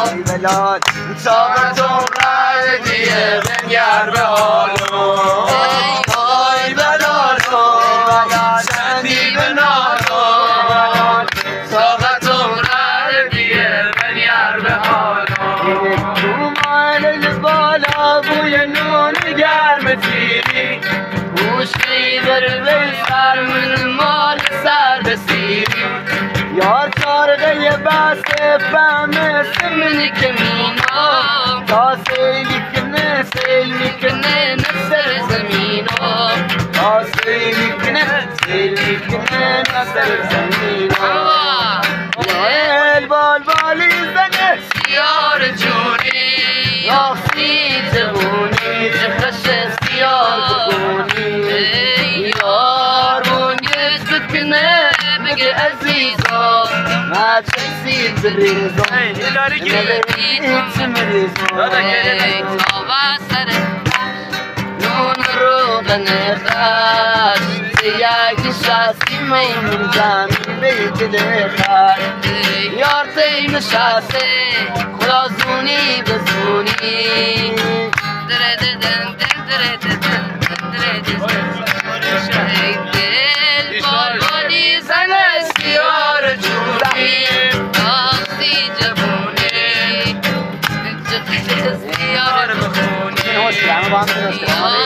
آی بلال طاقتم ردیه بنگر به حالم آی بلال چندی به نالم طاقتم ردیه بنگر به حالم تو مال بالا بوی نون گرم تیری گوشی بر سر من مال سر بسیری یار چارقه بسته فهمه منی که مینام تا سیلی کنه نسر زمینام تا سیلی کنه نسر زمینام لیل بال بالی زنه سیار جونی یاختی جوونی چه خش سیار بگونی یار بونگش بکنه بگه عزیزم ما تشيد بالريزون نبيت مريزون تواسر نون روغ نخاش سياق الشاسي من جامي بيت الخاش يارتي مشاسي خلازوني بزوني Yar